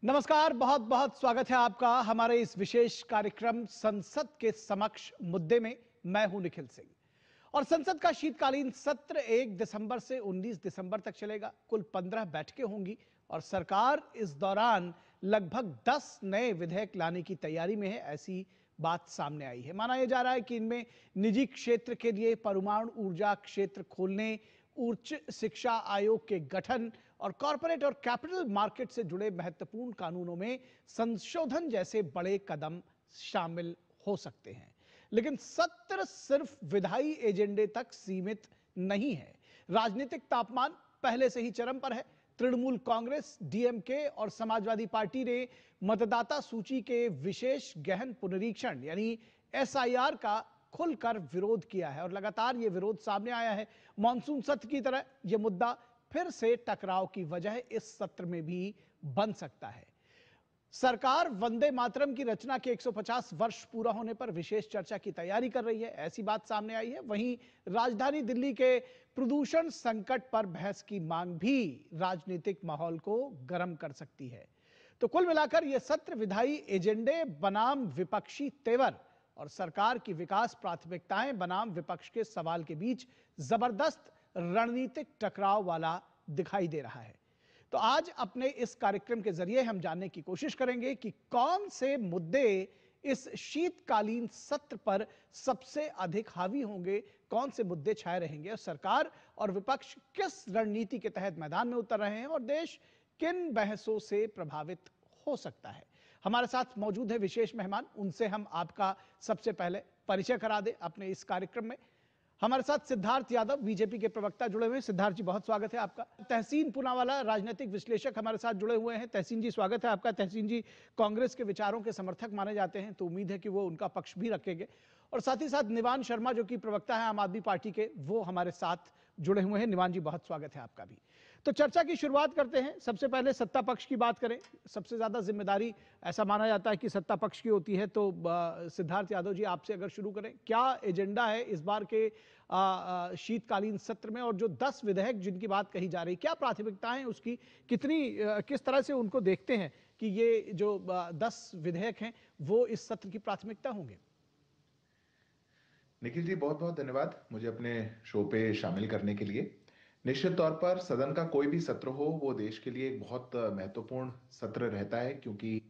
नमस्कार, बहुत बहुत स्वागत है आपका हमारे इस विशेष कार्यक्रम संसद के समक्ष मुद्दे में। मैं हूं निखिल सिंह और संसद का शीतकालीन सत्र 1 दिसंबर से 19 दिसंबर तक चलेगा। कुल 15 बैठकें होंगी और सरकार इस दौरान लगभग 10 नए विधेयक लाने की तैयारी में है, ऐसी बात सामने आई है। माना यह जा रहा है कि इनमें निजी क्षेत्र के लिए परमाणु ऊर्जा क्षेत्र खोलने, उच्च शिक्षा आयोग के गठन और कॉरपोरेट और कैपिटल मार्केट से जुड़े महत्वपूर्ण कानूनों में संशोधन जैसे बड़े कदम शामिल हो सकते हैं। लेकिन सत्र सिर्फ विधायी एजेंडे तक सीमित नहीं है। राजनीतिक तापमान पहले से ही चरम पर है। तृणमूल कांग्रेस, डीएमके और समाजवादी पार्टी ने मतदाता सूची के विशेष गहन पुनरीक्षण यानी एसआईआर का खुलकर विरोध किया है और लगातार यह विरोध सामने आया है। मॉनसून सत्र की तरह यह मुद्दा फिर से टकराव की वजह इस सत्र में भी बन सकता है। सरकार वंदे मातरम की रचना के 150 वर्ष पूरा होने पर विशेष चर्चा की तैयारी कर रही है, ऐसी बात सामने आई है। वहीं राजधानी दिल्ली के प्रदूषण संकट पर बहस की मांग भी राजनीतिक माहौल को गर्म कर सकती है। तो कुल मिलाकर यह सत्र विधायी एजेंडे बनाम विपक्षी तेवर और सरकार की विकास प्राथमिकताएं बनाम विपक्ष के सवाल के बीच जबरदस्त रणनीतिक टकराव वाला दिखाई दे रहा है। तो आज अपने इस कार्यक्रम के जरिए हम जानने की कोशिश करेंगे कि कौन से मुद्दे इस शीतकालीन सत्र पर सबसे अधिक हावी होंगे, कौन से मुद्दे छाए रहेंगे और सरकार और विपक्ष किस रणनीति के तहत मैदान में उतर रहे हैं और देश किन बहसों से प्रभावित हो सकता है। हमारे साथ मौजूद है विशेष मेहमान, उनसे हम आपका सबसे पहले परिचय करा दें अपने इस कार्यक्रम में। हमारे साथ सिद्धार्थ यादव, बीजेपी के प्रवक्ता, जुड़े हुए हैं। सिद्धार्थ जी, बहुत स्वागत है आपका। तहसीन पूनावाला, राजनीतिक विश्लेषक, हमारे साथ जुड़े हुए हैं। तहसीन जी, स्वागत है आपका। तहसीन जी कांग्रेस के विचारों के समर्थक माने जाते हैं, तो उम्मीद है कि वो उनका पक्ष भी रखेंगे। और साथ ही साथ निवान शर्मा, जो कि प्रवक्ता है आम आदमी पार्टी के, वो हमारे साथ जुड़े हुए हैं। निवान जी, बहुत स्वागत है आपका भी। तो चर्चा की शुरुआत करते हैं। सबसे पहले सत्ता पक्ष की बात करें। सबसे ज्यादा जिम्मेदारी ऐसा माना जाता है कि सत्ता पक्ष की होती है, तो सिद्धार्थ यादव जी, आपसे अगर शुरू करें, क्या एजेंडा है इस बार के शीतकालीन सत्र में और जो 10 विधेयक जिनकी बात कही जा रही, क्या प्राथमिकताएं हैं उसकी, किस तरह से उनको देखते हैं कि ये जो 10 विधेयक हैं वो इस सत्र की प्राथमिकता होंगे? निखिल जी, बहुत बहुत धन्यवाद मुझे अपने शो पे शामिल करने के लिए। निश्चित तौर पर सदन का कोई भी सत्र हो, वो देश के लिए एक बहुत महत्वपूर्ण सत्र रहता है, क्योंकि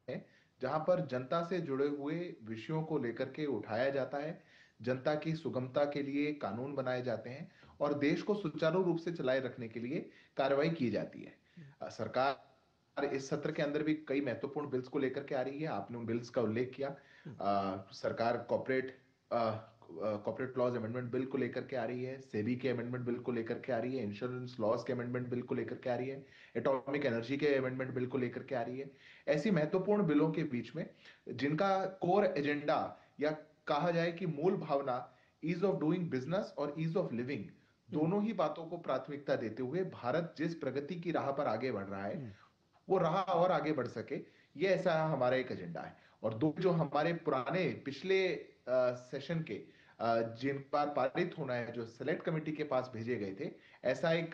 है जहां पर जनता से जुड़े हुए विषयों को लेकर के उठाया जाता है, जनता की सुगमता के लिए कानून बनाए जाते हैं और देश को सुचारू रूप से चलाए रखने के लिए कार्रवाई की जाती है। सरकार इस सत्र के अंदर भी कई महत्वपूर्ण बिल्स को लेकर के आ रही है। आपने उन बिल्स का उल्लेख किया। सरकार कॉर्पोरेट लॉज अमेंडमेंट बिल को लेकर के आ रही है, सेबी के अमेंडमेंट बिल को लेकर के आ रही है, इंश्योरेंस लॉज के अमेंडमेंट बिल को लेकर के आ रही है, एटॉमिक एनर्जी के अमेंडमेंट बिल को लेकर के आ रही है। ऐसी महत्वपूर्ण बिलों के बीच में जिनका कोर एजेंडा या कहा जाए कि मूल भावना ईज ऑफ डूइंग बिजनेस और ईज ऑफ लिविंग, दोनों ही बातों को प्राथमिकता देते हुए भारत जिस प्रगति की राह पर आगे बढ़ रहा है, वो राह और आगे बढ़ सके, ये ऐसा हमारा एक एजेंडा है। और दो जो हमारे पुराने पिछले सेशन के जिन पर पारित होना है, जो सेलेक्ट कमेटी के पास भेजे गए थे, ऐसा एक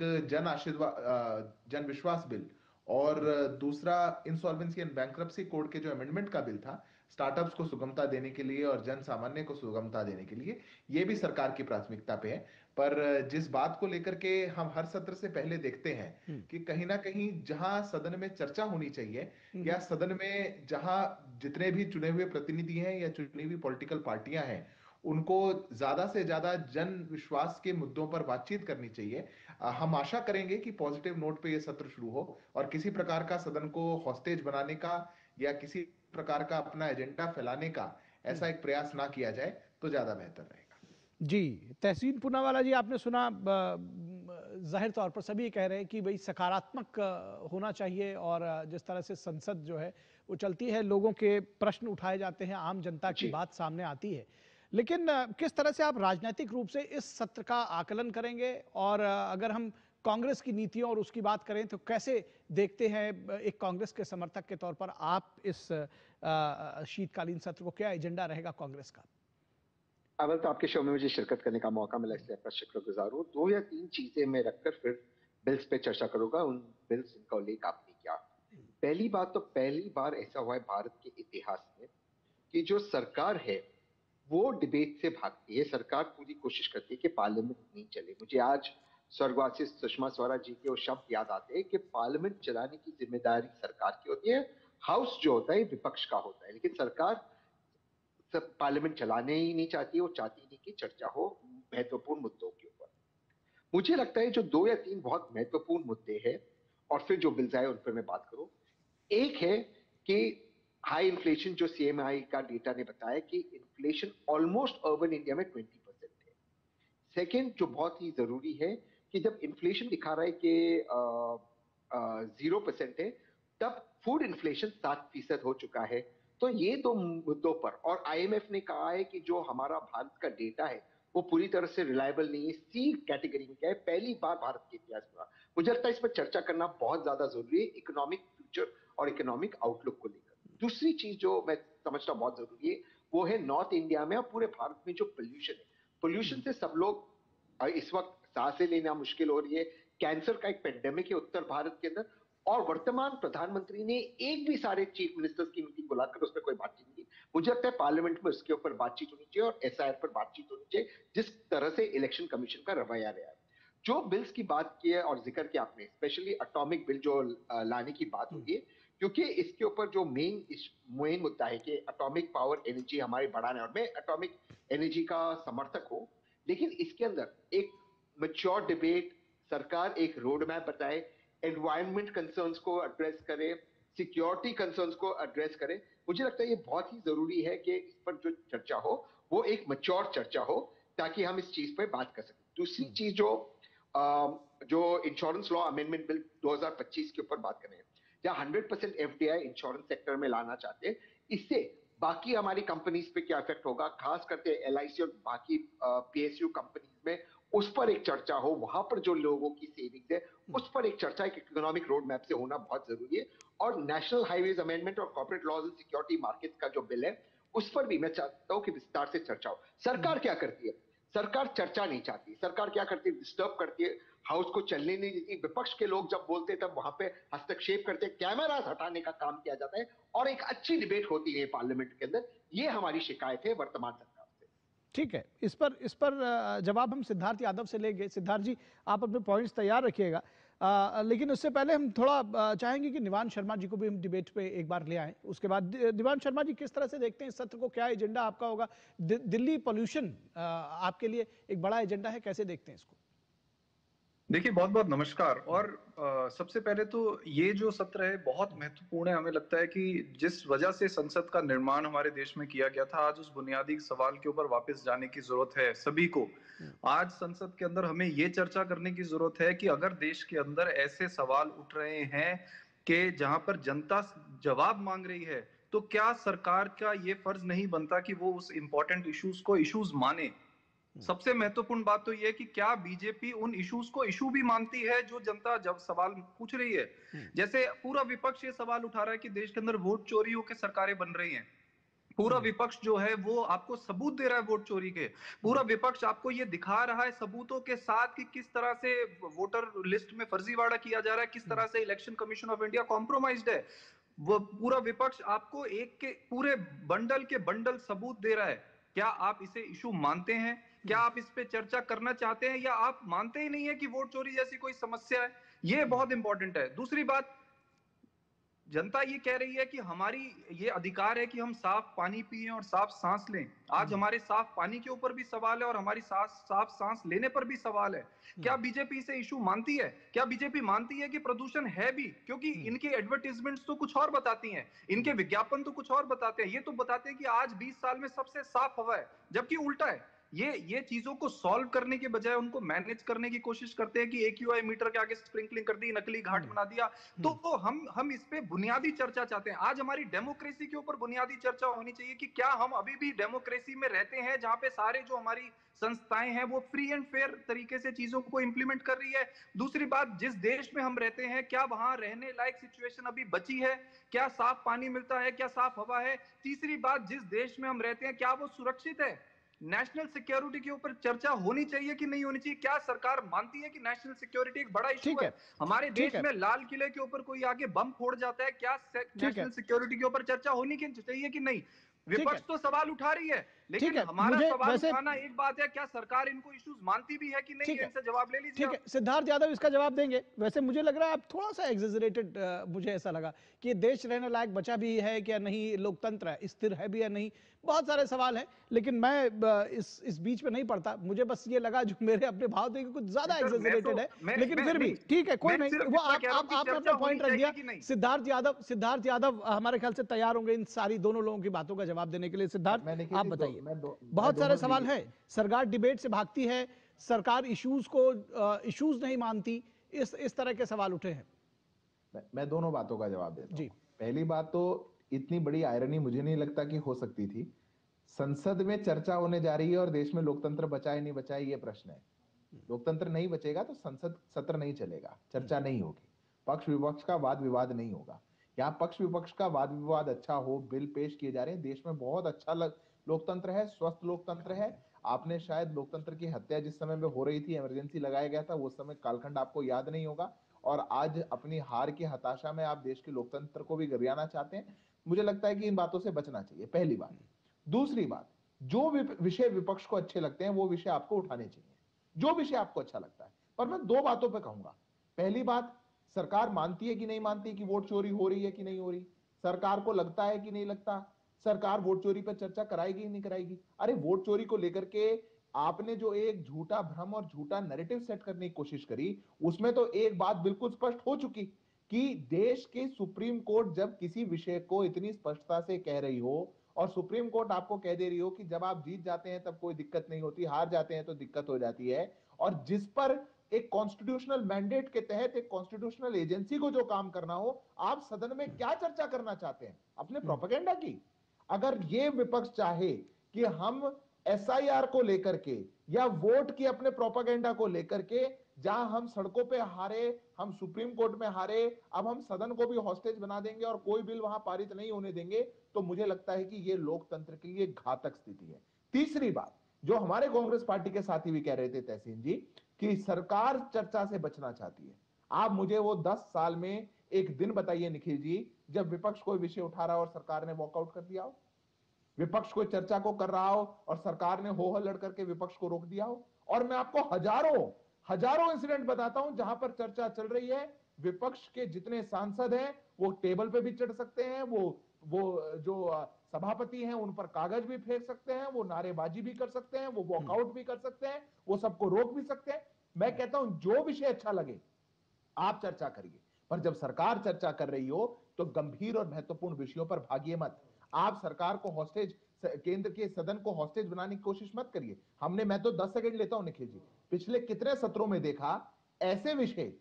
जन विश्वास बिल और दूसरा इंसॉल्वेंसी एंड बैंक्रप्सी कोड के जो अमेंडमेंट का बिल था, स्टार्टअप्स को सुगमता देने के लिए और जन सामान्य को सुगमता देने के लिए, ये भी सरकार की प्राथमिकता पे है। पर जिस बात को लेकर के हम हर सत्र से पहले देखते हैं कि कहीं ना कहीं जहां सदन में चर्चा होनी चाहिए या सदन में जहां जितने भी चुने हुए प्रतिनिधि हैं या चुनी हुई पॉलिटिकल पार्टियां हैं, उनको ज्यादा से ज्यादा जन विश्वास के मुद्दों पर बातचीत करनी चाहिए। हम आशा करेंगे कि पॉजिटिव नोट पे ये सत्र शुरू हो और किसी प्रकार का सदन को हॉस्टेज बनाने का या किसी प्रकार का अपना एजेंडा फैलाने का ऐसा एक प्रयास ना किया जाए तो ज्यादा बेहतर रहेगा। जी, तहसीन पूनावाला जी, आपने सुना, जाहिर तौर पर सभी कह रहे हैं कि भाई सकारात्मक होना चाहिए और जिस तरह से संसद जो है वो चलती है, लोगों के प्रश्न उठाए जाते हैं, आम जनता की जी, बात सामने आती है। लेकिन किस तरह से आप राजनीतिक रूप से इस सत्र का आकलन करेंगे और अगर हम कांग्रेस की नीतियों और उसकी बात करें तो कैसे देखते हैं, एक कांग्रेस के समर्थक के तौर पर आप इस शीतकालीन सत्र को, क्या एजेंडा रहेगा कांग्रेस का? अव्वल तो आपके शो में मुझे शिरकत करने का मौका मिला, इसलिए आपका शुक्रगुजार हूँ। 2 या 3 चीजें मैं रखकर फिर बिल्स पे चर्चा करूंगा, उन बिल्स जिनका उल्लेख आपने किया। पहली बार ऐसा हुआ है भारत के इतिहास में कि जो सरकार है वो डिबेट से भागती है। सरकार पूरी कोशिश करती है कि पार्लियामेंट नहीं चले। मुझे आज स्वर्गवासी सुषमा स्वराज जी के वो शब्द याद आते हैं कि पार्लियामेंट चलाने की जिम्मेदारी सरकार की होती है, हाउस जो होता है विपक्ष का होता है। लेकिन सरकार सब पार्लियामेंट चलाने ही नहीं चाहती, वो चाहती नहीं कि चर्चा हो महत्वपूर्ण मुद्दों के ऊपर। मुझे लगता है जो 2 या 3 बहुत महत्वपूर्ण मुद्दे हैं और फिर जो बिल्स आए उन पर मैं बात करूं। एक है कि हाई इन्फ्लेशन, जो सीएमआई का डेटा ने बताया कि इन्फ्लेशन ऑलमोस्ट अर्बन इंडिया में 20% है। सेकेंड जो बहुत ही जरूरी है कि जब इन्फ्लेशन दिखा रहा है कि 0% है, तब फूड इन्फ्लेशन 7% हो चुका है। तो ये दो मुद्दों पर, और आईएमएफ ने कहा है कि जो हमारा भारत का डेटा है वो पूरी तरह से रिलायबल नहीं है, सी कैटेगरी में क्या है, पहली बार भारत के इतिहास में। मुझे लगता है इस पर चर्चा करना बहुत ज्यादा जरूरी है, इकोनॉमिक फ्यूचर और इकोनॉमिक आउटलुक को लेकर। दूसरी चीज जो मैं समझना बहुत जरूरी है वो है नॉर्थ इंडिया में और पूरे भारत में जो पोल्यूशन है। पोल्यूशन से सब लोग इस वक्त सांसें लेना मुश्किल हो रही है। कैंसर का एक पेंडेमिक है उत्तर भारत के अंदर, और वर्तमान प्रधानमंत्री ने एक भी सारे चीफ मिनिस्टर्स की मीटिंग बुलाकर उसमें कोई बातचीत नहीं की। मुझे लगता है पार्लियामेंट में उसके ऊपर बातचीत होनी चाहिए और एसआईआर पर बातचीत होनी चाहिए, जिस तरह से इलेक्शन कमीशन का रवैया रहा है। जो बिल्स की बात की है और जिक्र किया आपने, स्पेशली एटॉमिक बिल जो लाने की बात हो रही है, क्योंकि इसके ऊपर जो मेन मुद्दा है कि एटॉमिक पावर एनर्जी हमारी बढ़ाना है, और मैं एटॉमिक एनर्जी का समर्थक हूं। लेकिन इसके अंदर एक मैच्योर डिबेट, सरकार एक रोड मैप बताए, एनवायरमेंट कंसर्न्स को एड्रेस करे, सिक्योरिटी कंसर्न्स को एड्रेस करे। मुझे लगता है ये बहुत ही जरूरी है कि इस पर जो चर्चा हो वो एक मैच्योर चर्चा हो, ताकि हम इस चीज पर बात कर सकें। दूसरी चीज जो इंश्योरेंस लॉ अमेंडमेंट बिल 2025 के ऊपर बात कर रहे हैं, जहां 100% एफडीआई इंश्योरेंस सेक्टर में लाना चाहते हैं, इससे बाकी हमारी कंपनीज पे क्या इफेक्ट होगा, खास करके एलआईसी और बाकी पीएसयू कंपनीज में, उस पर एक चर्चा हो। वहां पर जो लोगों की सेविंग्स है उस पर एक चर्चा, एक इकोनॉमिक रोड मैप से होना बहुत जरूरी है। और नेशनल हाईवेज अमेंडमेंट और corporate laws and security market का जो बिल है उस पर भी मैं चाहता हूं कि विस्तार से चर्चा हो। सरकार क्या करती है? सरकार चर्चा नहीं चाहती। सरकार क्या करती है? डिस्टर्ब करती है, हाउस को चलने नहीं देती। विपक्ष के लोग जब बोलते हैं तब वहां पे हस्तक्षेप करते हैं, कैमरा हटाने का काम किया जाता है और एक अच्छी डिबेट होती है पार्लियामेंट के अंदर। ये हमारी शिकायत है वर्तमान सरकार से। ठीक है, इस पर जवाब हम सिद्धार्थ यादव से लेंगे। सिद्धार्थ जी, आप अपने पॉइंट्स तैयार रखिएगा, लेकिन उससे पहले हम थोड़ा चाहेंगे कि निवान शर्मा जी को भी हम डिबेट पे एक बार ले आएं। उसके बाद निवान शर्मा जी, किस तरह से देखते हैं इस सत्र को? क्या एजेंडा आपका होगा? दिल्ली पोल्यूशन आपके लिए एक बड़ा एजेंडा है, कैसे देखते हैं इसको? देखिए, बहुत बहुत नमस्कार। और सबसे पहले तो ये जो सत्र है बहुत महत्वपूर्ण है। हमें लगता है कि जिस वजह से संसद का निर्माण हमारे देश में किया गया था, आज उस बुनियादी सवाल के ऊपर वापस जाने की जरूरत है सभी को। आज संसद के अंदर हमें ये चर्चा करने की जरूरत है कि अगर देश के अंदर ऐसे सवाल उठ रहे हैं कि जहां पर जनता जवाब मांग रही है, तो क्या सरकार का ये फर्ज नहीं बनता कि वो उस इंपॉर्टेंट इश्यूज को इश्यूज माने। सबसे महत्वपूर्ण बात तो यह कि क्या बीजेपी उन इश्यूज को इशू भी मानती है जो जनता जब सवाल पूछ रही है। जैसे पूरा विपक्ष ये सवाल उठा रहा है कि देश के अंदर वोट चोरी होकर सरकारें बन रही हैं। पूरा विपक्ष जो है वो आपको सबूत दे रहा है वोट चोरी के। पूरा विपक्ष आपको ये दिखा रहा है सबूतों के साथ कि किस तरह से वोटर लिस्ट में फर्जीवाड़ा किया जा रहा है, किस तरह से election commission of India compromised है। वो पूरा विपक्ष आपको एक के पूरे बंडल के बंडल सबूत दे रहा है। क्या आप इसे इशू मानते हैं? क्या आप इस पे चर्चा करना चाहते हैं, या आप मानते ही नहीं है कि वोट चोरी जैसी कोई समस्या है? ये बहुत इंपॉर्टेंट है। दूसरी बात, जनता ये कह रही है कि हमारी ये अधिकार है कि हम साफ पानी पिएं और साफ सांस लें। आज हमारे साफ पानी के ऊपर भी सवाल है और हमारी साफ सांस लेने पर भी सवाल है। क्या बीजेपी इसे इशू मानती है? क्या बीजेपी मानती है कि प्रदूषण है भी? क्योंकि इनके एडवर्टाइजमेंट्स तो कुछ और बताती हैं, इनके विज्ञापन तो कुछ और बताते हैं। ये तो बताते हैं कि आज 20 साल में सबसे साफ हवा है, जबकि उल्टा है। ये चीजों को सॉल्व करने के बजाय उनको मैनेज करने की कोशिश करते हैं कि एक्यूआई मीटर के आगे स्प्रिंकलिंग कर दी, नकली घाट बना दिया। तो हम इस पे बुनियादी चर्चा चाहते हैं। आज हमारी डेमोक्रेसी के ऊपर बुनियादी चर्चा होनी चाहिए कि क्या हम अभी भी डेमोक्रेसी में रहते हैं जहां पे सारे जो हमारी संस्थाएं हैं वो फ्री एंड फेयर तरीके से चीजों को इंप्लीमेंट कर रही है। दूसरी बात, जिस देश में हम रहते हैं क्या वहां रहने लायक सिचुएशन अभी बची है? क्या साफ पानी मिलता है? क्या साफ हवा है? तीसरी बात, जिस देश में हम रहते हैं क्या वो सुरक्षित है? नेशनल सिक्योरिटी के ऊपर चर्चा होनी चाहिए कि नहीं होनी चाहिए? क्या सरकार मानती है कि नेशनल सिक्योरिटी एक बड़ा इशू ठीक है? है, हमारे ठीक देश है, में लाल किले के ऊपर कोई आके बम फोड़ जाता है, क्या ठीक है, नेशनल सिक्योरिटी के ऊपर चर्चा होनी चाहिए कि नहीं? ठीक विपक्ष है, तो सवाल उठा रही है, ठीक लेकिन है। हमारा मुझे सवाल वैसे उठाना एक बात है, क्या सरकार इनको इश्यूज मानती भी है कि नहीं ठीक है? है, इनसे जवाब ले लीजिए ठीक है, आप। सिद्धार्थ यादव इसका जवाब देंगे। वैसे मुझे लग रहा है आप थोड़ा सा एग्जेजरेटेड, मुझे ऐसा लगा कि ये देश रहने लायक बचा भी है क्या नहीं, लोकतंत्र है स्थिर है भी या नहीं, बहुत सारे सवाल हैं। लेकिन मैं इस बीच में नहीं पड़ता, मुझे बस ये लगा जो मेरे अपने भाव थे कि कुछ ज्यादा सर मैं तो एग्जेजरेटेड है। लेकिन मैं फिर भी नहीं, ठीक है, कोई मैं नहीं, सिर्फ वो इतना कह रहा हूं कि आपने चर्चा अपना होनी पॉइंट रख चाहिए दिया। कि नहीं। सिद्धार्थ यादव हमारे ख्याल से तैयार होंगे इन सारी दोनों लोगों की बातों का जवाब देने के लिए। सिद्धार्थ, मैं निखिल आप जी बताइए। मैं बहुत सारे दोनों सवाल हैं, सरकार डिबेट से भागती है, सरकार इश्यूज को इश्यूज नहीं मानती, इस तरह के सवाल उठे हैं। मैं दोनों बातों का जवाब देता हूँ। जी, पहली बात तो इतनी बड़ी आयरनी मुझे नहीं लगता कि हो सकती थी। संसद में चर्चा होने जा रही है और देश में लोकतंत्र बचा है नहीं बचा है ये प्रश्न है। लोकतंत्र नहीं बचेगा तो संसद सत्र नहीं चलेगा, चर्चा नहीं होगी, पक्ष विपक्ष का वाद विवाद नहीं होगा। यहाँ पक्ष विपक्ष का वाद विवाद अच्छा हो, बिल पेश किए जा रहे हैं, देश में बहुत अच्छा लोकतंत्र है, स्वस्थ लोकतंत्र है। आपने शायद लोकतंत्र की हत्या जिस समय में हो रही थी, इमरजेंसी लगाया गया था, वो समय कालखंड आपको याद नहीं होगा, और आज अपनी हार की हताशा में आप देश के लोकतंत्र को भी गरियाना चाहते हैं। मुझे लगता है कि इन बातों से बचना चाहिए, पहली बात। दूसरी बात, जो विषय विपक्ष को अच्छे लगते हैं वो विषय आपको उठाने चाहिए, जो विषय आपको अच्छा लगता है। पर मैं दो बातों पे कहूंगा। पहली बात, सरकार मानती है कि नहीं मानती कि वोट चोरी हो रही है कि नहीं हो रही? सरकार को लगता है कि नहीं लगता? सरकार वोट चोरी पर चर्चा कराएगी नहीं कराएगी? अरे वोट चोरी को लेकर के आपने जो एक झूठा भ्रम और झूठा नैरेटिव सेट करने की कोशिश करी, उसमें तो एक बात बिल्कुल स्पष्ट हो चुकी कि देश की सुप्रीम कोर्ट जब किसी विषय को इतनी स्पष्टता से कह रही हो, और सुप्रीम कोर्ट आपको कह दे रही हो कि जब आप जीत जाते हैं तब कोई दिक्कत नहीं होती, हार जाते हैं तो दिक्कत हो जाती है, और जिस पर एक कॉन्स्टिट्यूशनल मैंडेट के तहत एक कॉन्स्टिट्यूशनल एजेंसी को जो काम करना हो, आप सदन में क्या चर्चा करना चाहते हैं? अपने प्रोपेगेंडा की? अगर ये विपक्ष चाहे कि हम एसआईआर को लेकर के या वोट की अपने प्रोपेगेंडा को लेकर के, जहां हम सड़कों पे हारे, हम सुप्रीम कोर्ट में हारे, अब हम सदन को भी हॉस्टेज बना देंगे और कोई बिल वहां पारित नहीं होने देंगे, तो मुझे लगता है कि ये लोकतंत्र के लिए घातक स्थिति है। तीसरी बात, जो हमारे कांग्रेस पार्टी के साथी भी कह रहे थे तहसीन जी, कि सरकार चर्चा से बचना चाहती है। आप मुझे वो 10 साल में एक दिन बताइए निखिल जी, जब विपक्ष कोई विषय उठा रहा हो और सरकार ने वॉकआउट कर दिया हो, विपक्ष कोई चर्चा को कर रहा हो और सरकार ने हो हल्लड़ करके विपक्ष को रोक दिया हो। और मैं आपको हजारों हजारों इंसिडेंट बताता हूं जहां पर चर्चा चल रही है, विपक्ष के जितने सांसद हैं वो टेबल पे भी चढ़ सकते हैं, वो जो सभापति हैं उन पर कागज भी फेंक सकते हैं, वो नारेबाजी भी कर सकते हैं, वो वॉकआउट भी कर सकते हैं, वो सबको रोक भी सकते हैं। मैं कहता हूं जो विषय अच्छा लगे आप चर्चा करिए, पर जब सरकार चर्चा कर रही हो तो गंभीर और महत्वपूर्ण विषयों पर भागिए मत। आप सरकार को हॉस्टेज, केंद्र के सदन को हॉस्टेज बनाने की कोशिश मत करिए। मैं तो 10 सेकंड लेता हूं निखिल जी, पिछले कितने सत्रों में देखा ऐसे विषय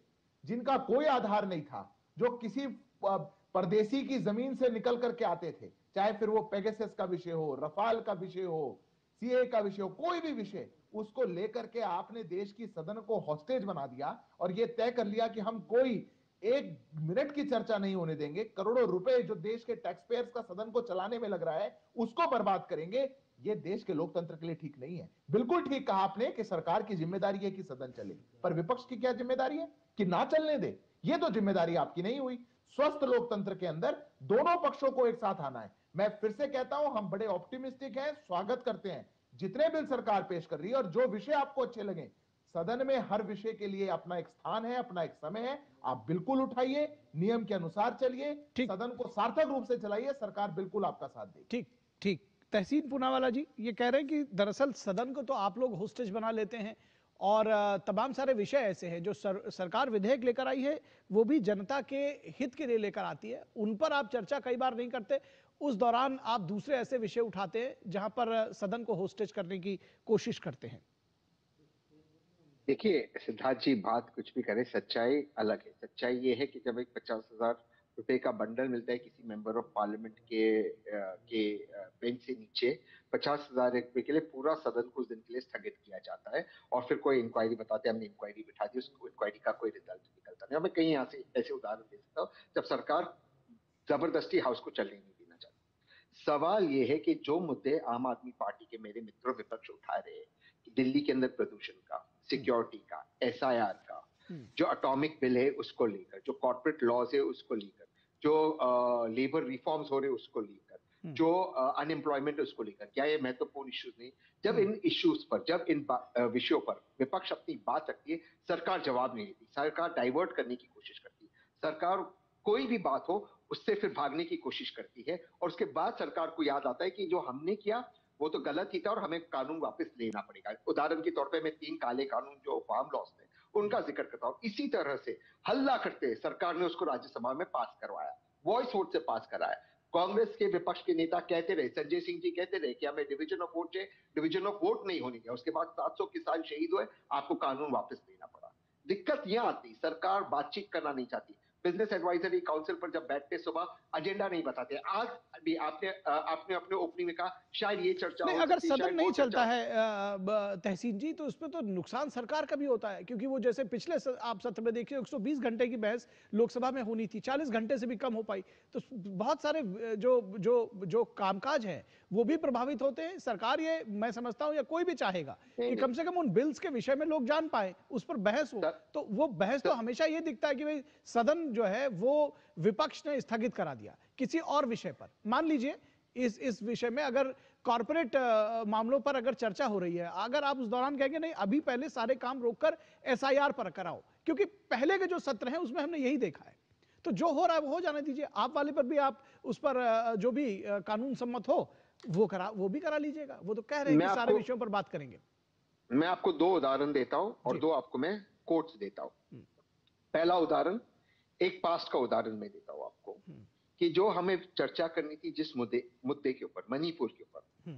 जिनका कोई आधार नहीं था, जो किसी परदेसी की जमीन से निकल करके आते थे, चाहे फिर वो पेगासस का विषय हो, रफाल का विषय हो, सीए का विषय हो, कोई भी विषय, उसको लेकर के आपने देश की सदन को हॉस्टेज बना दिया और ये तय कर लिया कि हम कोई एक मिनट की चर्चा नहीं होने देंगे, करोड़ों रुपए जो देश के टैक्स पेयर्स का सदन को चलाने में लग रहा है उसको बर्बाद करेंगे। ये देश के लोकतंत्र के लिए ठीक नहीं है। बिल्कुल ठीक कहा आपने कि सरकार की जिम्मेदारी है कि सदन चले, पर विपक्ष की क्या जिम्मेदारी है कि ना चलने दे? ये तो जिम्मेदारी आपकी नहीं हुई। स्वस्थ लोकतंत्र के अंदर दोनों पक्षों को एक साथ आना है। मैं फिर से कहता हूं, हम बड़े ऑप्टिमिस्टिक हैं, स्वागत करते हैं जितने बिल सरकार पेश कर रही है, और जो विषय आपको अच्छे लगे, सदन में हर विषय के लिए अपना एक स्थान है, अपना एक समय है, आप बिल्कुल उठाइए, नियम के अनुसार चलिए, सदन को सार्थक रूप से चलाइए, सरकार बिल्कुल आपका साथ देगी। ठीक ठीक। तहसीन पूनावाला जी ये कह रहे हैं कि दरअसल सदन को तो आप लोग होस्टेज बना लेते हैं, और तमाम सारे विषय ऐसे हैं जो सरकार विधेयक लेकर आई है, वो भी जनता के हित के लिए लेकर आती है, उन पर आप चर्चा कई बार नहीं करते, उस दौरान आप दूसरे ऐसे विषय उठाते हैं जहां पर सदन को होस्टेज करने की कोशिश करते हैं। देखिए सिद्धार्थ जी, बात कुछ भी करें, सच्चाई अलग है। सच्चाई ये है कि जब एक 50,000 रुपए का बंडल मिलता है किसी मेंबर ऑफ पार्लियामेंट के बेंच से नीचे, 50,000 रुपए के लिए पूरा सदन कुछ दिन के लिए स्थगित किया जाता है, और फिर कोई इंक्वायरी बताते हैं, हमने इंक्वायरी बिठा दी, उस इंक्वायरी का कोई रिजल्ट निकलता नहीं। और मैं कहीं यहाँ से ऐसे उदाहरण दे सकता हूँ जब सरकार जबरदस्ती हाउस को चलने नहीं देना चाहती। सवाल ये है कि जो मुद्दे आम आदमी पार्टी के मेरे मित्र विपक्ष उठा रहे हैं, दिल्ली के अंदर प्रदूषण का, सिक्योरिटी का, एसआईआर का, जो एटॉमिक बिल है उसको लेकर, जो कॉर्पोरेट लॉज है उसको लेकर, जो लेबर रिफॉर्म्स हो रहे उसको लेकर, जो अनएम्प्लॉयमेंट उसको लेकर, क्या ये महत्वपूर्ण इश्यूज नहीं? जब इन इश्यूज पर, जब इन विषयों पर विपक्ष अपनी बात रखती है, सरकार जवाब नहीं देती, सरकार डाइवर्ट करने की कोशिश करती है, सरकार कोई भी बात हो उससे फिर भागने की कोशिश करती है, और उसके बाद सरकार को याद आता है कि जो हमने किया वो तो गलत ही था और हमें कानून वापस लेना पड़ेगा। उदाहरण के तौर पे मैं 3 काले कानून जो फार्म लॉस थे उनका जिक्र करता हूँ। इसी तरह से हल्ला करते सरकार ने उसको राज्यसभा में पास करवाया, वॉइस वोट से पास कराया। कांग्रेस के विपक्ष के नेता कहते रहे, संजय सिंह जी कहते रहे कि हमें डिवीजन ऑफ वोट चाहिए, डिवीजन ऑफ वोट नहीं होने दिया। उसके बाद 700 किसान शहीद हुए, आपको कानून वापस लेना पड़ा। दिक्कत यह आती, सरकार बातचीत करना नहीं चाहती। बिजनेस एडवाइजरी काउंसिल पर जब बैठते सुबह एजेंडा नहीं बताते। आज भी आपने अपने ओपनिंग में कहा शायद ये चर्चा नहीं, हो अगर सकती है, सदन शायद नहीं वो चलता चर्चा। है तहसीन जी, तो उसमें तो नुकसान सरकार का भी होता है, क्योंकि वो जैसे पिछले आप सत्र में देखिए 120 घंटे की बहस लोकसभा में होनी थी, 40 घंटे से भी कम हो पाई। तो बहुत सारे जो जो जो कामकाज है वो भी प्रभावित होते हैं। सरकार, ये मैं समझता हूं, या कोई भी चाहेगा कि कम से कम उन बिल्स के विषय में लोग जान पाए, उस पर बहस हो। तो वो बहस तो हमेशा ये दिखता है कि भाई सदन जो है वो विपक्ष ने स्थगित करा दिया किसी और विषय पर। मान लीजिए इस विषय में अगर कॉर्पोरेट मामलों पर अगर चर्चा हो रही है, अगर आप उस दौरान कहेंगे नहीं अभी पहले सारे काम रोककर एसआईआर पर कराओ, क्योंकि पहले के जो सत्र हैं उसमें हमने यही देखा है, तो जो हो रहा है वो हो जाने दीजिए। आप वाले पर भी आप उस पर जो भी कानून सम्मत हो वो भी करा लीजिएगा। वो तो कह रहे हैं कि सारे विषयों पर बात करेंगे। मैं आपको 2 उदाहरण देता हूं और 2 आपको मैं कोट्स देता हूं। पहला उदाहरण एक पास्ट का उदाहरण मैं देता हूं आपको, कि जो हमें चर्चा करनी थी जिस मुद्दे के ऊपर, मणिपुर के ऊपर,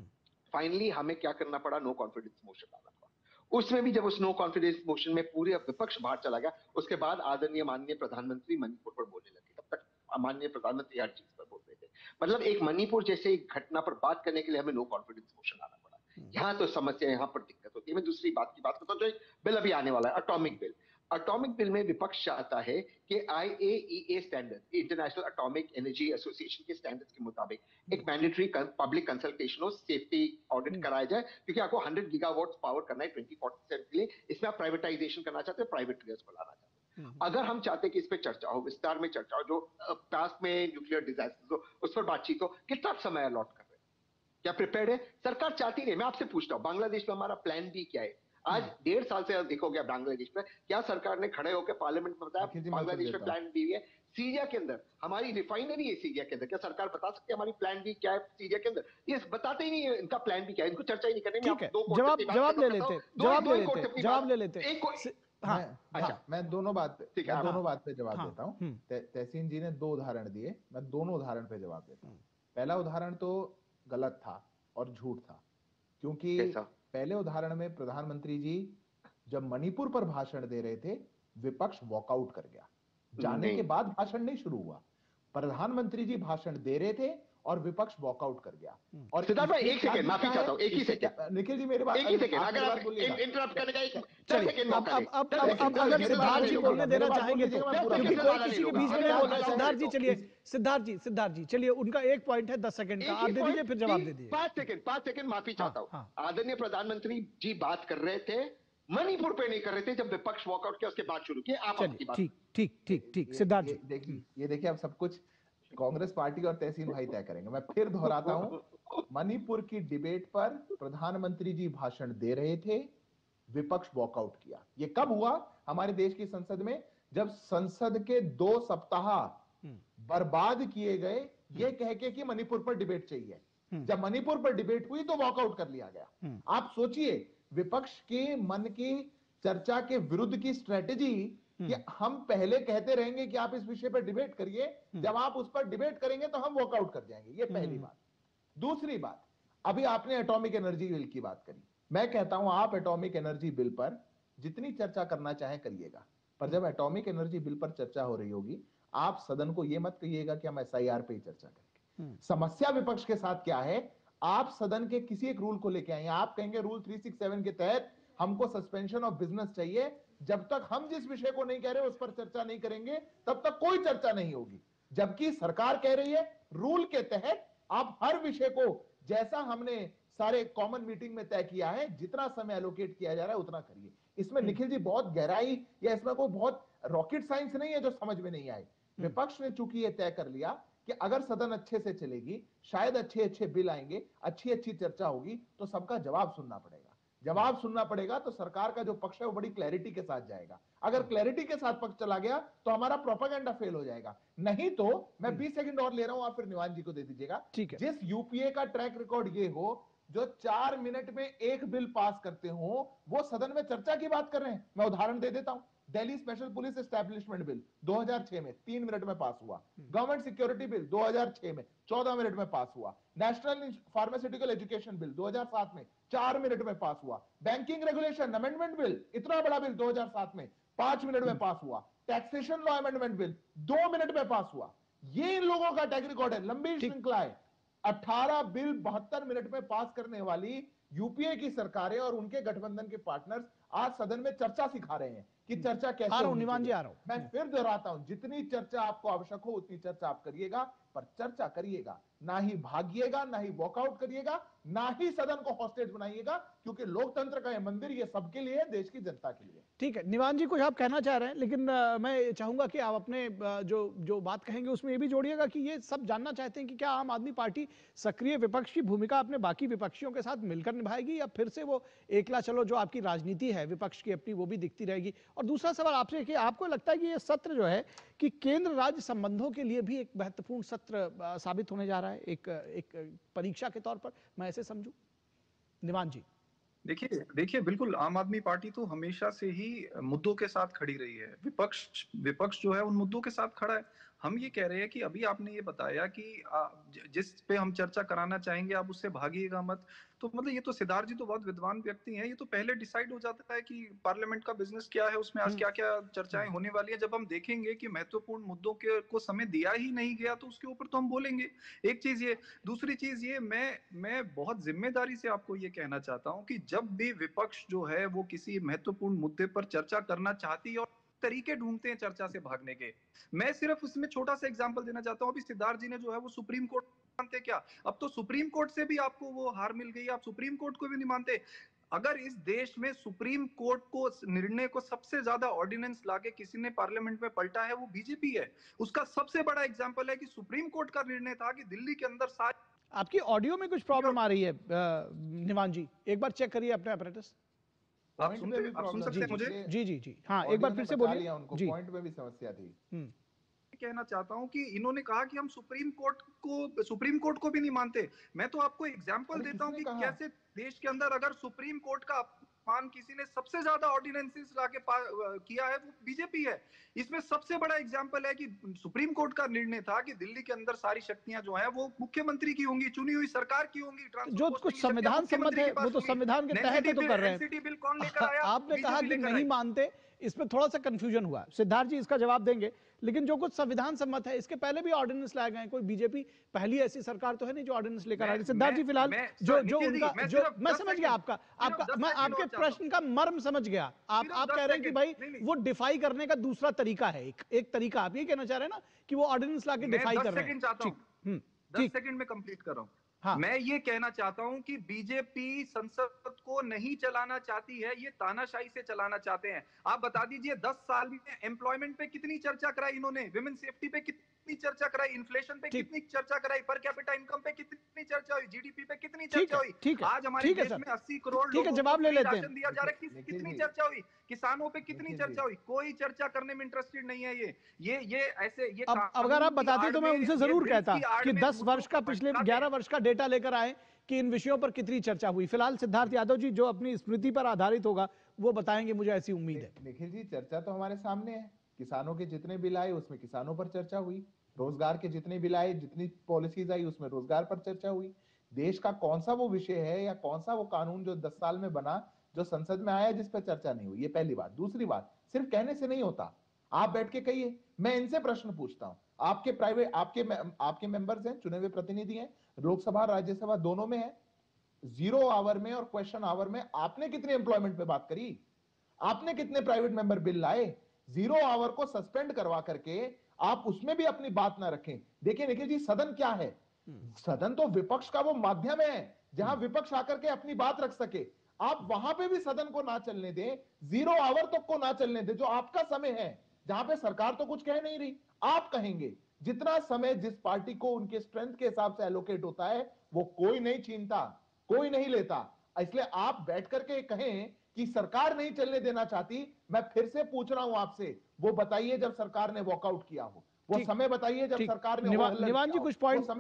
फाइनली हमें क्या करना पड़ा? नो कॉन्फिडेंस मोशन लाना पड़ा। उसमें भी जब उस नो कॉन्फिडेंस मोशन में पूरे विपक्ष बाहर चला गया, उसके बाद आदरणीय माननीय प्रधानमंत्री मणिपुर पर बोलने लगे। तब तक माननीय प्रधानमंत्री हर चीज पर बोल रहे थे। मतलब एक मणिपुर जैसे एक घटना पर बात करने के लिए हमें नो कॉन्फिडेंस मोशन लाना पड़ा। यहाँ तो समस्या, यहाँ पर दिक्कत होती है। मैं दूसरी बात की बात करता हूँ, जो एक बिल अभी आने वाला है, एटॉमिक बिल। एटॉमिक बिल में विपक्ष चाहता है कि IAEA standard, international atomic energy association के स्टैंडर्ड्स के मुताबिक एक मैंडेटरी पब्लिक कंसल्टेशन हो, सेफ्टी ऑडिट कराया जाए, क्योंकि आपको 100 गीगावाट पावर करना है 2047 के लिए। इसमें आप प्राइवेटाइजेशन करना चाहते हैं, प्राइवेट प्लेयर्स को लाना चाहते हैं। अगर हम चाहते हैं कि इस पे चर्चा हो, विस्तार में चर्चा हो, जो पास्ट में न्यूक्लियर डिजास्टर हो उस पर बातचीत हो, कितना समय अलॉट कर रहे हैं? क्या प्रिपेयर्ड है? सरकार चाहती नहीं। मैं आपसे पूछता हूँ, बांग्लादेश में हमारा प्लान बी क्या है? आज 1.5 साल से देखोगे बांग्लादेश में, क्या सरकार ने खड़े होकर पार्लियामेंट में बताया बांग्लादेश में प्लान बी है? सीरिया के अंदर हमारी रिफाइनरी है, सीरिया के अंदर, क्या सरकार बता सकती है हमारी प्लान बी क्या है सीरिया के अंदर? ये बताते ही नहीं है इनका प्लान बी क्या है, इनको चर्चा ही नहीं करनी। ठीक है, जवाब ले लेते। हाँ, अच्छा, मैं दोनों बात पे जवाब देता हूँ। तहसीन जी ने 2 उदाहरण दिए, मैं दोनों उदाहरण पे जवाब देता हूँ। पहला उदाहरण तो गलत था और झूठ था, क्योंकि पहले उदाहरण में प्रधानमंत्री जी जब मणिपुर पर भाषण दे रहे थे, विपक्ष वॉकआउट कर गया। जाने के बाद भाषण नहीं शुरू हुआ, प्रधानमंत्री जी भाषण दे रहे थे और विपक्ष वॉकआउट कर गया। और सिद्धार्थ भाई, एक सेकंड माफी चाहता हूं, एक ही सेकंड निखिल जी मेरी बात, एक ही सेकंड, अगर आप इंटरप्ट करने का एक सेकंड मौका दें। अब अगर सिद्धार्थ जी बोलने देना चाहेंगे तो, क्योंकि कोई किसी के बीच में नहीं बोल रहा है। सिद्धार्थ जी चलिए, सिद्धार्थ जी चलिए, उनका एक पॉइंट है 10 सेकंड का, आप दे दीजिए फिर जवाब दे दीजिए। 5 सेकंड माफी चाहता हूं। आदरणीय प्रधानमंत्री जी बात कर रहे थे, मणिपुर पे नहीं कर रहे थे। जब विपक्ष वॉकआउट किया उसके बाद शुरू किया। आप आपकी बात। ठीक सिद्धार्थ जी ये देखिए, अब सब कुछ कांग्रेस पार्टी और तहसीन भाई तय करेंगे। मैं फिर दोहराता हूं, मणिपुर की डिबेट पर प्रधानमंत्री जी भाषण दे रहे थे, विपक्ष वॉकआउट किया। ये कब हुआ? हमारे देश की संसद में, जब संसद के 2 सप्ताह बर्बाद किए गए ये कह के कि मणिपुर पर डिबेट चाहिए। जब मणिपुर पर डिबेट हुई तो वॉकआउट कर लिया गया। आप सोचिए, विपक्ष के मन की चर्चा के विरुद्ध की स्ट्रेटेजी कि हम पहले कहते रहेंगे कि आप इस विषय पर डिबेट करिए, जब आप उस पर डिबेट करेंगे तो हम वॉकआउट कर जाएंगे। ये पहली बात। दूसरी बात, अभी आपने एटॉमिक एनर्जी बिल की बात करी। मैं कहता हूं आप एटॉमिक एनर्जी बिल पर जितनी चर्चा करना चाहे करिएगा, पर जब एटॉमिक एनर्जी बिल पर चर्चा हो रही होगी, आप सदन को यह मत कहिएगा कि हम एसआईआर पे ही चर्चा करेंगे। समस्या विपक्ष के साथ क्या है? आप सदन के किसी एक रूल को लेके आए, आप कहेंगे रूल 367 के तहत हमको सस्पेंशन ऑफ बिजनेस चाहिए। जब तक हम जिस विषय को नहीं कह रहे उस पर चर्चा नहीं करेंगे, तब तक कोई चर्चा नहीं होगी। जबकि सरकार कह रही है रूल के तहत आप हर विषय को जैसा हमने सारे कॉमन मीटिंग में तय किया है, जितना समय एलोकेट किया जा रहा है उतना करिए। इसमें निखिल जी बहुत गहराई या इसमें कोई बहुत रॉकेट साइंस नहीं है जो समझ में नहीं आए। विपक्ष ने चूंकि ये तय कर लिया कि अगर सदन अच्छे से चलेगी, शायद अच्छे अच्छे बिल आएंगे, अच्छी अच्छी चर्चा होगी, तो सबका जवाब सुनना पड़ेगा। जवाब सुनना पड़ेगा तो सरकार का जो पक्ष है वो बड़ी क्लैरिटी के साथ जाएगा। अगर क्लैरिटी के साथ पक्ष चला गया तो हमारा प्रोपेगेंडा फेल हो जाएगा। नहीं तो मैं 20 सेकंड और ले रहा हूं, आप फिर निवान जी को दे दीजिएगा। ठीक है। जिस यूपीए का ट्रैक रिकॉर्ड ये हो जो 4 मिनट में एक बिल पास करते हो, वो सदन में चर्चा की बात कर रहे हैं। मैं उदाहरण दे देता हूं, Delhi special police establishment bill 2006 में 3 मिनट में पास हुआ। गवर्नमेंट सिक्योरिटी बिल 2006 में 14 मिनट में पास हुआ। नेशनल फार्मास्यूटिकल एजुकेशन बिल 2007 में 4 मिनट में पास हुआ। बैंकिंग रेगुलेशन अमेंडमेंट बिल, इतना बड़ा बिल 2007 में 5 मिनट में पास हुआ। Taxation law amendment bill 2 minute में पास हुआ। ये इन लोगों का ट्रैक रिकॉर्ड है, लंबी श्रृंखला है। 18 बिल 72 मिनट में पास करने वाली यूपीए की सरकारें और उनके गठबंधन के पार्टनर्स आज सदन में चर्चा सिखा रहे हैं कि चर्चा कैसे होनी चाहिए। निवान जी आ रहा हूं। मैं फिर दोहराता हूं, जितनी चर्चा आपको आवश्यक हो उतनी चर्चा आप करिएगा, पर चर्चा करिएगा, ना ही भागिएगा, ना ही वॉकआउट करिएगा, ना ही सदन को हॉस्टेज बनाइएगा, क्योंकि लोकतंत्र का यह मंदिर ये सबके लिए है, देश की जनता के लिए। ठीक है, निवान जी कुछ आप कहना चाह रहे हैं, लेकिन मैं चाहूंगा कि आप अपने जो बात कहेंगे उसमें ये भी जोड़िएगा कि ये सब जानना चाहते हैं कि क्या आम आदमी पार्टी सक्रिय विपक्ष की भूमिका अपने बाकी विपक्षियों के साथ मिलकर निभाएगी, या फिर से वो एकला चलो जो आपकी राजनीति है विपक्ष की अपनी वो भी दिखती रहेगी। और दूसरा सवाल आपसे कि आपको लगता है कि ये सत्र जो है कि केंद्र राज्य संबंधों के लिए भी एक महत्वपूर्ण सत्र साबित होने जा रहा है, एक परीक्षा के तौर पर मैं ऐसे समझूं? निवान जी देखिए बिल्कुल, आम आदमी पार्टी तो हमेशा से ही मुद्दों के साथ खड़ी रही है। विपक्ष जो है उन मुद्दों के साथ खड़ा है। हम ये कह रहे हैं कि अभी आपने ये बताया कि जिस पे हम चर्चा कराना चाहेंगे आप उससे भागिएगा मत। तो मतलब ये तो सिद्धार्थ जी तो बहुत विद्वान व्यक्ति हैं, ये तो पहले डिसाइड हो जाता है कि पार्लियामेंट का बिजनेस क्या है, उसमें आज क्या क्या चर्चाएं होने वाली है। जब हम देखेंगे कि महत्वपूर्ण मुद्दों को समय दिया ही नहीं गया तो उसके ऊपर तो हम बोलेंगे। एक चीज ये, दूसरी चीज ये, मैं बहुत जिम्मेदारी से आपको ये कहना चाहता हूं कि जब भी विपक्ष जो है वो किसी महत्वपूर्ण मुद्दे पर चर्चा करना चाहती है और तरीके ढूंढते हैं चर्चा से भागने के। मैं सिर्फ उसमें छोटा सा एग्जांपल देना चाहता हूं। अभी सिद्धार्थ जी ने जो है वो सुप्रीम कोर्ट मानते क्या? अब तो सुप्रीम कोर्ट से भी आपको वो हार मिल गई, आप सुप्रीम कोर्ट को भी नहीं मानते। अगर इस देश में सुप्रीम कोर्ट को निर्णय को सबसे ज्यादा ऑर्डिनेंस लाके किसी ने पार्लियामेंट में पलटा है वो बीजेपी है। उसका सबसे बड़ा एग्जांपल है कि सुप्रीम कोर्ट का निर्णय था कि दिल्ली के अंदर सारे। आपकी ऑडियो में कुछ प्रॉब्लम आ रही है निवान जी, एक बार चेक करिए अपने अपरेटस। आप सुन सकते हैं मुझे? जी हाँ, एक बार फिर से बोलिए। उनको पॉइंट में भी समस्या थी। कहना चाहता हूं कि इन्होंने कहा कि हम सुप्रीम कोर्ट को भी नहीं मानते। मैं तो आपको एग्जांपल देता हूं कि कैसे देश के अंदर अगर सुप्रीम कोर्ट का अपमान किसी ने सबसे ज्यादा ऑर्डिनेंसेस लाके किया है वो बीजेपी है। इसमें सबसे बड़ा एग्जांपल है कि सुप्रीम कोर्ट का निर्णय था कि दिल्ली के अंदर सारी शक्तियां जो हैं वो मुख्यमंत्री की होंगी, चुनी हुई सरकार की होंगी। जो कुछ संविधान सम्मत है वो तो संविधान के तहत तो कर रहे हैं। बिल कौन लेकर आया? आपने कहा कि नहीं मानते, इसमें थोड़ा सा कंफ्यूजन हुआ। सिद्धार्थ जी इसका जवाब देंगे, लेकिन जो कुछ संविधान सम्मत है इसके पहले भी ऑर्डिनेंस लाए गए। कोई बीजेपी पहली ऐसी सरकार तो है नहीं जो ऑर्डिनेंस लेकर आ रही। सिद्धार्थ जी फिलहाल जो उनका जो मैं समझ गया आपका मैं आपके प्रश्न का मर्म समझ गया। आप कह रहे हैं कि भाई वो डिफाई करने का दूसरा तरीका है, एक तरीका आप ये कहना चाह रहे हैं ना कि वो ऑर्डिनेंस लाके डिफाई कर रहे हैं। 10 सेकंड में कंप्लीट कर रहा हूं। हाँ। मैं ये कहना चाहता हूं कि बीजेपी संसद को नहीं चलाना चाहती है, ये तानाशाही से चलाना चाहते हैं। आप बता दीजिए 10 साल में एम्प्लॉयमेंट पे कितनी चर्चा कराई इन्होंने, विमेन सेफ्टी पे कितनी चर्चा कराई, इन्फ्लेशन पे कितनी चर्चा कराई, पर कैपिटा इनकम पे कितनी चर्चा हुई, जीडीपी पे कितनी चर्चा हुई। आज हमारे देश में 80 करोड़ लोगों को जवाब ले लेते हैं। दिया जा रहा है, कितनी चर्चा हुई, किसानों पे कितनी चर्चा हुई, कोई चर्चा करने में इंटरेस्टेड नहीं है। ये ऐसे ये अगर आप बताते तो मैं उनसे जरूर कहता कि 10 वर्ष का, पिछले 11 वर्ष का डेटा लेकर आए कि इन विषयों पर कितनी चर्चा हुई। फिलहाल सिद्धार्थ यादव जी जो अपनी स्मृति पर आधारित होगा वो बताएंगे, मुझे ऐसी उम्मीद है। निखिल जी चर्चा तो हमारे सामने है। किसानों के जितने बिल आए उसमें किसानों पर चर्चा हुई, रोजगार के जितने बिल आए, जितनी पॉलिसीज आई उसमें रोजगार पर चर्चा हुई। देश का कौन सा वो विषय है या कौन सा वो कानून जो 10 साल में बना जो संसद में आया जिस पर चर्चा नहीं हुई, ये पहली बात। दूसरी बात, सिर्फ कहने से नहीं होता, आप बैठ के कहिए। मैं इनसे प्रश्न पूछता हूं, आपके प्राइवेट आपके मेंबर्स हैं, चुने हुए प्रतिनिधि हैं, लोकसभा राज्यसभा दोनों में है। 0 आवर में और क्वेश्चन आवर में आपने कितने एम्प्लॉयमेंट पे बात करी? आपने कितने प्राइवेट मेंबर बिल लाए? 0 आवर को सस्पेंड करवा करके आप उसमें भी अपनी बात ना रखें। देखिए निखिल जी, सदन क्या है? सदन तो विपक्ष का वो माध्यम है जहां विपक्ष आकर के अपनी बात रख सके। आप वहां पे भी सदन को ना चलने दें, 0 आवर तक को ना चलने दें, जो आपका समय है, जहां पे सरकार तो कुछ कह नहीं रही, आप कहेंगे। जितना समय जिस पार्टी को उनके स्ट्रेंथ के हिसाब से एलोकेट होता है वो कोई नहीं छीनता, कोई नहीं लेता। इसलिए आप बैठ करके कहें कि सरकार नहीं चलने देना चाहती, मैं फिर से पूछ रहा हूं आपसे, वो बताइए जब सरकार ने वॉकआउट किया हो, वो समय बताइए जब सरकार ने निवान जी कुछ पॉइंट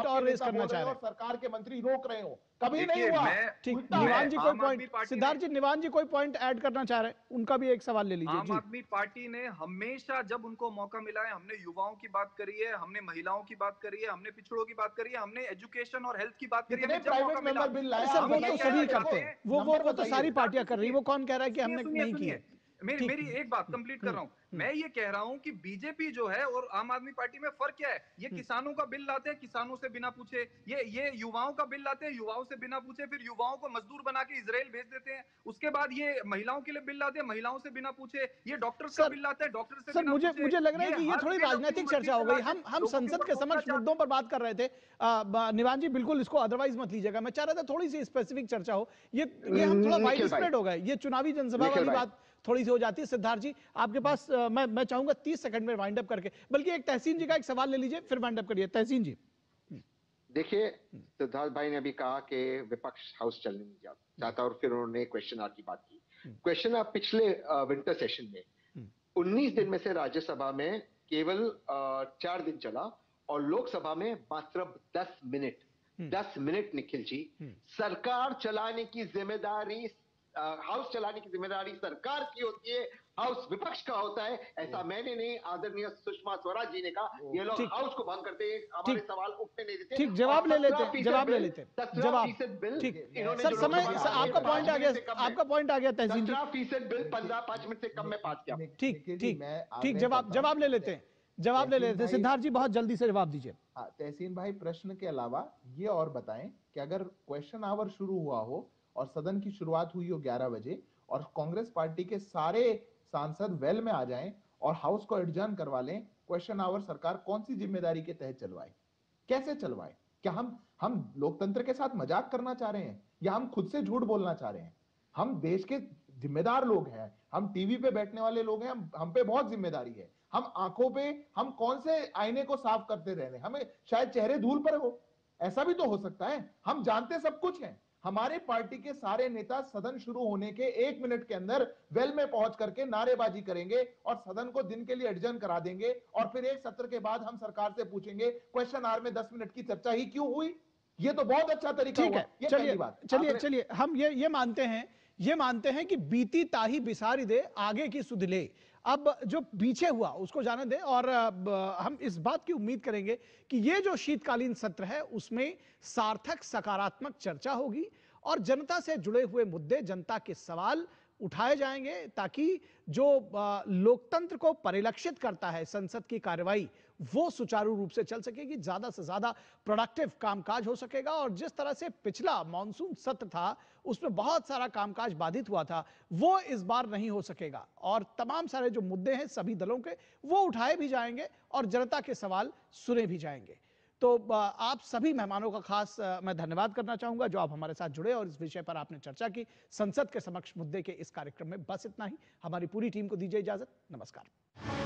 और रेज करना चाह रहे हैं, सरकार के मंत्री रोक रहे हो, कभी नहीं देखिए, हुआ। ठीक, उल्टा निवान है। जी कोई पॉइंट, सिद्धार्थ जी निवान जी कोई पॉइंट ऐड करना चाह रहे हैं, उनका भी एक सवाल ले लीजिए। आम आदमी पार्टी ने हमेशा जब उनको मौका मिला है, हमने युवाओं की बात करी है, हमने महिलाओं की बात करी है, हमने पिछड़ों की बात करी है, हमने एजुकेशन और हेल्थ की बात करी है, कितने जब मौका प्राइवेट मिला। मेंबर बिल लाया, सर वो आप तो बताइए, सभी क्या करते करो? हैं, वो नंबर तो बताइए। सारी पार्टियां कर रही है, वो कौन कह रहा है कि हमने सुनिए, नहीं सुनिए, किए। मेरी एक बात कंप्लीट कर रहा हूं। मैं ये कह रहा हूं कि बीजेपी जो है और आम आदमी पार्टी में फर्क क्या है? ये किसानों का बिल लाते हैं, किसानों से बिना पूछे, ये युवाओं का बिल लाते हैं, युवाओं से बिना पूछे, फिर युवाओं को मजदूर बना के इजराइल भेज देते हैं। उसके बाद ये महिलाओं के लिए बिल लाते हैं, महिलाओं से बिना पूछे, ये डॉक्टर्स का बिल लाते हैं, डॉक्टर से बिना पूछे। मुझे लग रहा है कि ये थोड़ी हर बिल राजनीतिक अपनी चर्चा हो मर्जी गई। से हम लोगों के संसद ऊपर के थोपना समक्ष चाहते हैं। मुद्दों पर बात कर रहे थे। निवान जी बिल्कुल इसको अदरवाइज मत लीजिएगा, मैं चाह रहा था थोड़ी सी स्पेसिफिक चर्चा हो। ये हम थोड़ा वाइड स्प्रेड हो गए, ये चुनावी जनसभा वाली बात थोड़ी सी हो जाती है। सिद्धार्थ जी आपके पास मैं चाहूंगा 30 सेकंड में वाइंड अप करके, बल्कि एक तहसीन जी का एक सवाल ले लीजिए फिर वाइंड अप करिए। तहसीन जी। देखिए, सिद्धार्थ भाई ने अभी कहा कि विपक्ष हाउस चलने नहीं चाहता और फिर उन्होंने क्वेश्चन आवर की बात की। क्वेश्चन आवर पिछले विंटर सेशन में 19 दिन में से राज्यसभा में केवल 4 दिन चला और लोकसभा में मात्र 10 मिनट। 10 मिनट निखिल जी। सरकार चलाने की जिम्मेदारी, हाउस चलाने की जिम्मेदारी सरकार की होती है, हाउस विपक्ष का होता है। ऐसा मैंने नहीं, आदरणीय सुषमा स्वराज जी ने कहा। ये लोग हाउस को भंग करते हैं, हमारे सवाल उठने नहीं देते। ठीक, जवाब ले लेते हैं, जवाब ले लेते हैं। जवाब ठीक, सर समय आपका पॉइंट आ गया, आपका पॉइंट आ गया तहसीन जी। 17% बिल 5 मिनट से कम में पास किया। ठीक ठीक ठीक, जवाब ले लेते हैं, जवाब ले लेते हैं। सिद्धार्थ जी बहुत जल्दी से जवाब दीजिए। तहसीन भाई, प्रश्न के अलावा ये और बताएं कि अगर क्वेश्चन आवर शुरू हुआ हो और सदन की शुरुआत हुई हो 11 बजे और कांग्रेस पार्टी के सारे सांसद वेल में आ जाएं और हाउस को एडजर्न करवा लें, क्वेश्चन आवर सरकार कौन सी जिम्मेदारी के तहत चलवाए, कैसे चलवाए? क्या हम लोकतंत्र के साथ मजाक करना चाह रहे हैं या हम खुद से झूठ बोलना चाह रहे हैं? हम देश के जिम्मेदार लोग हैं, हम टीवी पे बैठने वाले लोग हैं, हम पे बहुत जिम्मेदारी है। हम आंखों पे हम कौन से आईने को साफ करते रह रहे हैं? हमें शायद चेहरे धूल पर हो, ऐसा भी तो हो सकता है। हम जानते सब कुछ हैं। हमारे पार्टी के सारे नेता सदन शुरू होने के 1 मिनट के अंदर वेल में पहुंच करके नारेबाजी करेंगे और सदन को दिन के लिए एडजर्न करा देंगे और फिर एक सत्र के बाद हम सरकार से पूछेंगे क्वेश्चन आवर में 10 मिनट की चर्चा ही क्यों हुई? ये तो बहुत अच्छा तरीका ठीक है। ये पहली बात। चलिए हम ये मानते हैं कि बीती ताही बिसारी दे, आगे की सुध ले। अब जो पीछे हुआ उसको जाने दें और हम इस बात की उम्मीद करेंगे कि ये जो शीतकालीन सत्र है उसमें सार्थक सकारात्मक चर्चा होगी और जनता से जुड़े हुए मुद्दे, जनता के सवाल उठाए जाएंगे ताकि जो लोकतंत्र को परिलक्षित करता है संसद की कार्यवाही, वो सुचारू रूप से चल सकेगी, ज्यादा से ज्यादा प्रोडक्टिव कामकाज हो सकेगा। और जिस तरह से पिछला मॉनसून सत्र था उसमें बहुत सारा कामकाज बाधित हुआ था, वो इस बार नहीं हो सकेगा और तमाम सारे जो मुद्दे हैं सभी दलों के, वो उठाए भी जाएंगे और जनता के सवाल सुने भी जाएंगे। तो आप सभी मेहमानों का खास मैं धन्यवाद करना चाहूंगा जो आप हमारे साथ जुड़े और इस विषय पर आपने चर्चा की। संसद के समक्ष मुद्दे के इस कार्यक्रम में बस इतना ही। हमारी पूरी टीम को दीजिए इजाजत। नमस्कार।